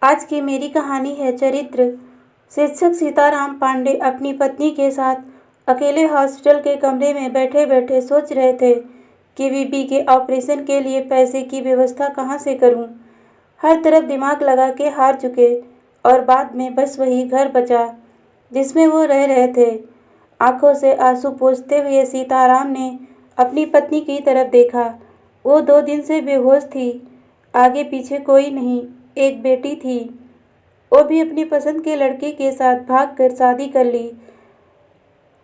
आज की मेरी कहानी है चरित्र शीर्षक सीताराम पांडे अपनी पत्नी के साथ अकेले हॉस्पिटल के कमरे में बैठे बैठे सोच रहे थे कि बीबी के ऑपरेशन के लिए पैसे की व्यवस्था कहाँ से करूं। हर तरफ दिमाग लगा के हार चुके और बाद में बस वही घर बचा जिसमें वो रह रहे थे। आंखों से आंसू पोंछते हुए सीताराम ने अपनी पत्नी की तरफ देखा। वो 2 दिन से बेहोश थी। आगे पीछे कोई नहीं, एक बेटी थी। वो भी अपनी पसंद के लड़के के साथ भागकर शादी कर ली।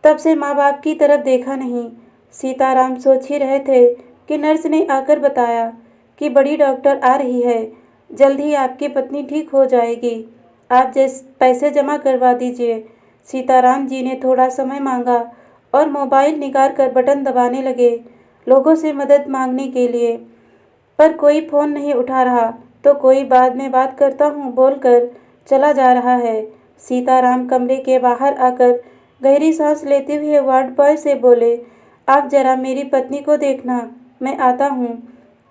तब से माँ बाप की तरफ देखा नहीं। सीताराम सोच ही रहे थे कि नर्स ने आकर बताया कि बड़ी डॉक्टर आ रही है, जल्द ही आपकी पत्नी ठीक हो जाएगी, आप पैसे जमा करवा दीजिए। सीताराम जी ने थोड़ा समय मांगा और मोबाइल निकाल कर बटन दबाने लगे लोगों से मदद मांगने के लिए, पर कोई फ़ोन नहीं उठा रहा तो कोई बाद में बात करता हूँ बोलकर चला जा रहा है। सीताराम कमरे के बाहर आकर गहरी सांस लेते हुए वार्ड बॉय से बोले, आप जरा मेरी पत्नी को देखना, मैं आता हूँ।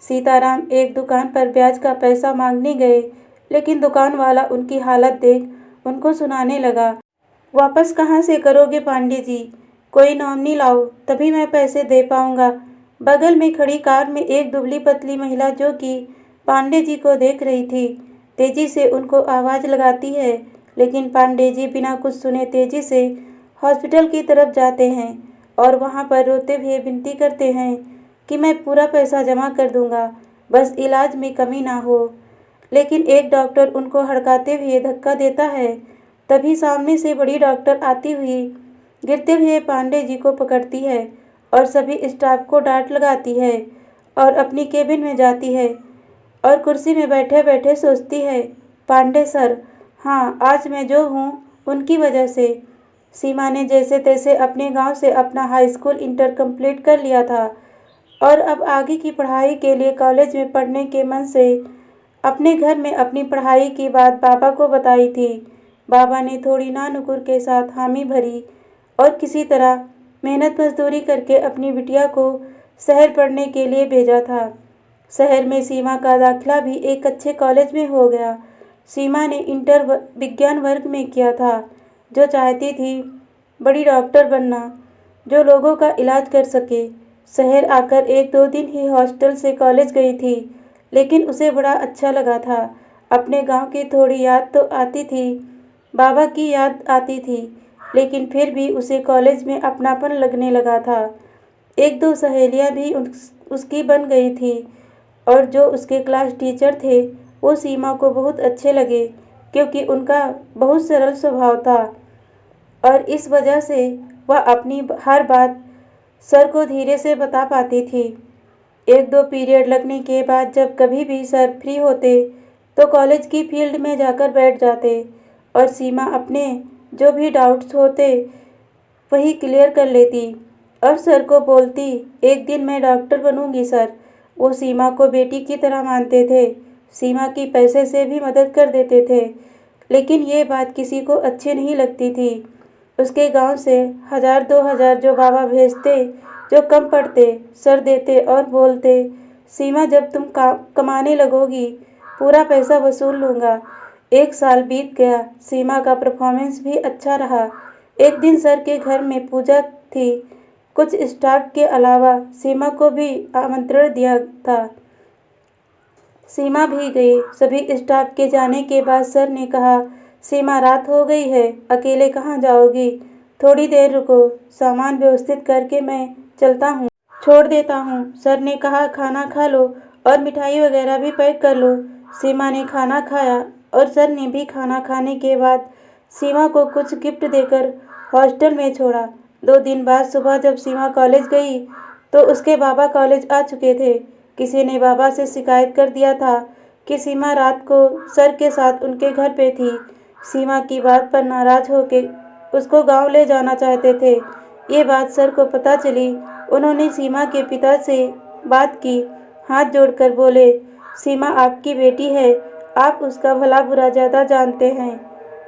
सीताराम एक दुकान पर ब्याज का पैसा मांगने गए, लेकिन दुकान वाला उनकी हालत देख उनको सुनाने लगा, वापस कहाँ से करोगे पांडे जी, कोई नॉमिनी लाओ तभी मैं पैसे दे पाऊंगा। बगल में खड़ी कार में एक दुबली पतली महिला जो कि पांडे जी को देख रही थी, तेजी से उनको आवाज़ लगाती है, लेकिन पांडे जी बिना कुछ सुने तेजी से हॉस्पिटल की तरफ जाते हैं और वहां पर रोते हुए विनती करते हैं कि मैं पूरा पैसा जमा कर दूंगा, बस इलाज में कमी ना हो। लेकिन एक डॉक्टर उनको हड़काते हुए धक्का देता है। तभी सामने से बड़ी डॉक्टर आती हुई गिरते हुए पांडे जी को पकड़ती है और सभी स्टाफ को डांट लगाती है और अपनी केबिन में जाती है और कुर्सी में बैठे बैठे सोचती है, पांडे सर, हाँ आज मैं जो हूँ उनकी वजह से। सीमा ने जैसे तैसे अपने गांव से अपना हाई स्कूल इंटर कंप्लीट कर लिया था और अब आगे की पढ़ाई के लिए कॉलेज में पढ़ने के मन से अपने घर में अपनी पढ़ाई की बात बाबा को बताई थी। बाबा ने थोड़ी नानुकुर के साथ हामी भरी और किसी तरह मेहनत मजदूरी करके अपनी बिटिया को शहर पढ़ने के लिए भेजा था। शहर में सीमा का दाखिला भी एक अच्छे कॉलेज में हो गया। सीमा ने इंटर विज्ञान वर्ग में किया था, जो चाहती थी बड़ी डॉक्टर बनना जो लोगों का इलाज कर सके। शहर आकर 1-2 दिन ही हॉस्टल से कॉलेज गई थी, लेकिन उसे बड़ा अच्छा लगा था। अपने गांव की थोड़ी याद तो आती थी, बाबा की याद आती थी, लेकिन फिर भी उसे कॉलेज में अपनापन लगने लगा था। 1-2 सहेलियां भी उसकी बन गई थी और जो उसके क्लास टीचर थे वो सीमा को बहुत अच्छे लगे क्योंकि उनका बहुत सरल स्वभाव था और इस वजह से वह अपनी हर बात सर को धीरे से बता पाती थी। 1-2 पीरियड लगने के बाद जब कभी भी सर फ्री होते तो कॉलेज की फील्ड में जाकर बैठ जाते और सीमा अपने जो भी डाउट्स होते वही क्लियर कर लेती और सर को बोलती, एक दिन मैं डॉक्टर बनूंगी सर। वो सीमा को बेटी की तरह मानते थे, सीमा की पैसे से भी मदद कर देते थे, लेकिन ये बात किसी को अच्छी नहीं लगती थी। उसके गांव से 1000-2000 जो बाबा भेजते, जो कम पड़ते, सर देते और बोलते, सीमा जब तुम कमाने लगोगी पूरा पैसा वसूल लूँगा। 1 साल बीत गया, सीमा का परफॉर्मेंस भी अच्छा रहा। एक दिन सर के घर में पूजा थी, कुछ स्टाफ के अलावा सीमा को भी आमंत्रण दिया था। सीमा भी गई। सभी स्टाफ के जाने के बाद सर ने कहा, सीमा रात हो गई है, अकेले कहाँ जाओगी, थोड़ी देर रुको, सामान व्यवस्थित करके मैं चलता हूँ, छोड़ देता हूँ। सर ने कहा, खाना खा लो और मिठाई वगैरह भी पैक कर लो। सीमा ने खाना खाया और सर ने भी खाना खाने के बाद सीमा को कुछ गिफ्ट देकर हॉस्टल में छोड़ा। 2 दिन बाद सुबह जब सीमा कॉलेज गई तो उसके बाबा कॉलेज आ चुके थे। किसी ने बाबा से शिकायत कर दिया था कि सीमा रात को सर के साथ उनके घर पे थी। सीमा की बात पर नाराज होकर उसको गांव ले जाना चाहते थे। ये बात सर को पता चली। उन्होंने सीमा के पिता से बात की, हाथ जोड़कर बोले, सीमा आपकी बेटी है, आप उसका भला बुरा ज़्यादा जानते हैं,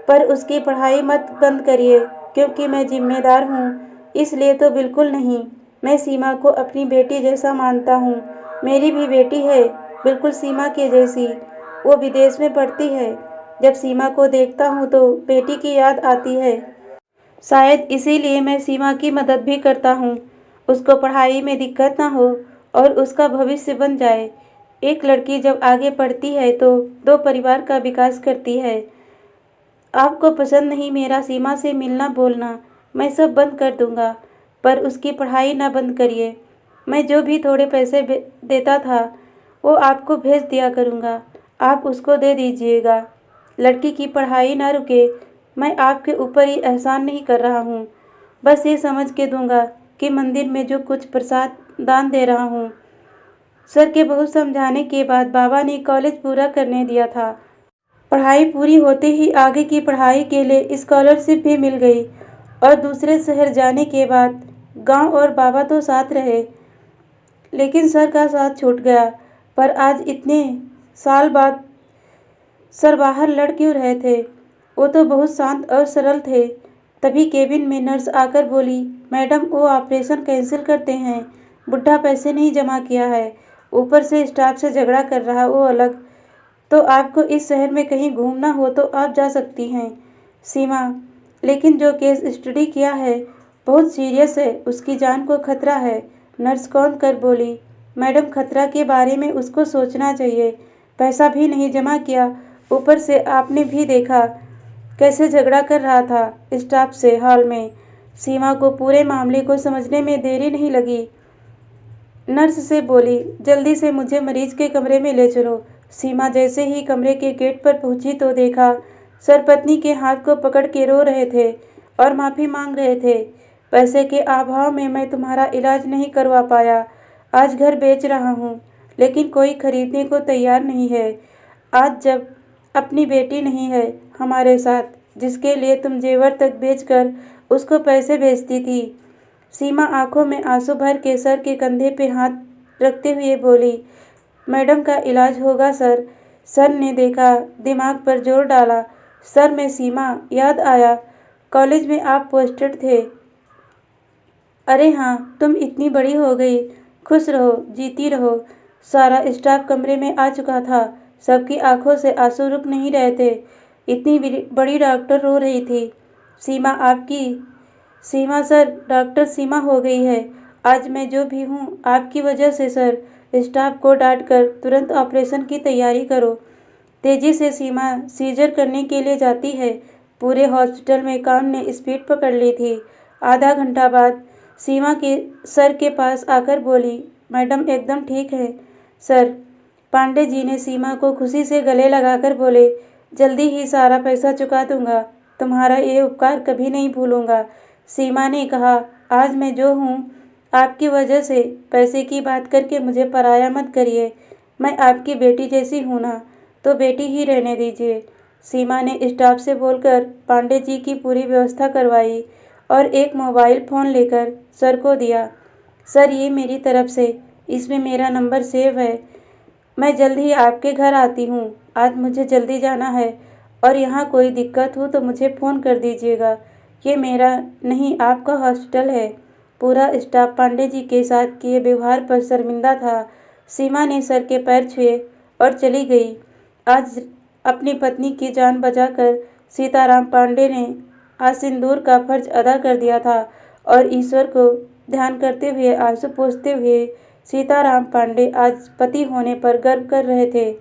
पर उसकी पढ़ाई मत बंद करिए क्योंकि मैं जिम्मेदार हूँ, इसलिए तो बिल्कुल नहीं। मैं सीमा को अपनी बेटी जैसा मानता हूँ। मेरी भी बेटी है, बिल्कुल सीमा के जैसी। वो विदेश में पढ़ती है, जब सीमा को देखता हूँ तो बेटी की याद आती है। शायद इसीलिए मैं सीमा की मदद भी करता हूँ, उसको पढ़ाई में दिक्कत ना हो और उसका भविष्य बन जाए। एक लड़की जब आगे बढ़ती है तो दो परिवार का विकास करती है। आपको पसंद नहीं मेरा सीमा से मिलना बोलना, मैं सब बंद कर दूंगा, पर उसकी पढ़ाई ना बंद करिए। मैं जो भी थोड़े पैसे देता था वो आपको भेज दिया करूँगा, आप उसको दे दीजिएगा। लड़की की पढ़ाई ना रुके। मैं आपके ऊपर ही एहसान नहीं कर रहा हूँ, बस ये समझ के दूंगा कि मंदिर में जो कुछ प्रसाद दान दे रहा हूँ। सर के बहुत समझाने के बाद बाबा ने कॉलेज पूरा करने दिया था। पढ़ाई पूरी होते ही आगे की पढ़ाई के लिए स्कॉलरशिप भी मिल गई और दूसरे शहर जाने के बाद गांव और बाबा तो साथ रहे, लेकिन सर का साथ छूट गया। पर आज इतने साल बाद सर बाहर लड़ क्यों रहे थे? वो तो बहुत शांत और सरल थे। तभी केबिन में नर्स आकर बोली, मैडम वो ऑपरेशन कैंसिल करते हैं, बुढ़ा पैसे नहीं जमा किया है, ऊपर से स्टाफ से झगड़ा कर रहा वो अलग। तो आपको इस शहर में कहीं घूमना हो तो आप जा सकती हैं सीमा, लेकिन जो केस स्टडी किया है बहुत सीरियस है, उसकी जान को खतरा है। नर्स कौन कर बोली, मैडम खतरा के बारे में उसको सोचना चाहिए, पैसा भी नहीं जमा किया, ऊपर से आपने भी देखा कैसे झगड़ा कर रहा था स्टाफ से हॉल में। सीमा को पूरे मामले को समझने में देरी नहीं लगी। नर्स से बोली, जल्दी से मुझे मरीज के कमरे में ले चलो। सीमा जैसे ही कमरे के गेट पर पहुंची तो देखा सर पत्नी के हाथ को पकड़ के रो रहे थे और माफ़ी मांग रहे थे। पैसे के अभाव में मैं तुम्हारा इलाज नहीं करवा पाया, आज घर बेच रहा हूँ, लेकिन कोई खरीदने को तैयार नहीं है। आज जब अपनी बेटी नहीं है हमारे साथ, जिसके लिए तुम जेवर तक बेचकर उसको पैसे भेजती थी। सीमा आंखों में आंसू भर के सर के कंधे पे हाथ रखते हुए बोली, मैडम का इलाज होगा सर। सर ने देखा, दिमाग पर जोर डाला। सर मैं सीमा, याद आया कॉलेज में आप पोस्टेड थे। अरे हाँ, तुम इतनी बड़ी हो गई, खुश रहो, जीती रहो। सारा स्टाफ कमरे में आ चुका था, सबकी आंखों से आंसू रुक नहीं रहे थे। इतनी बड़ी डॉक्टर रो रही थी। सीमा आपकी, सीमा सर, डॉक्टर सीमा हो गई है। आज मैं जो भी हूँ आपकी वजह से सर। स्टाफ को डांटकर तुरंत ऑपरेशन की तैयारी करो। तेजी से सीमा सीजर करने के लिए जाती है। पूरे हॉस्पिटल में काम ने स्पीड पकड़ ली थी। आधा घंटा बाद सीमा के सर के पास आकर बोली, मैडम एकदम ठीक है सर। पांडे जी ने सीमा को खुशी से गले लगाकर बोले, जल्दी ही सारा पैसा चुका दूंगा, तुम्हारा ये उपकार कभी नहीं भूलूंगा। सीमा ने कहा, आज मैं जो हूँ आपकी वजह से। पैसे की बात करके मुझे पराया मत करिए, मैं आपकी बेटी जैसी हूँ ना, तो बेटी ही रहने दीजिए। सीमा ने स्टाफ से बोलकर पांडे जी की पूरी व्यवस्था करवाई और एक मोबाइल फ़ोन लेकर सर को दिया। सर ये मेरी तरफ से, इसमें मेरा नंबर सेव है। मैं जल्द ही आपके घर आती हूँ, आज मुझे जल्दी जाना है और यहाँ कोई दिक्कत हो तो मुझे फ़ोन कर दीजिएगा। ये मेरा नहीं आपका हॉस्पिटल है। पूरा स्टाफ पांडे जी के साथ किए व्यवहार पर शर्मिंदा था। सीमा ने सर के पैर छुए और चली गई। आज अपनी पत्नी की जान बचाकर सीताराम पांडे ने आज सिंदूर का फर्ज अदा कर दिया था और ईश्वर को ध्यान करते हुए आंसू पोंछते हुए सीताराम पांडे आज पति होने पर गर्व कर रहे थे।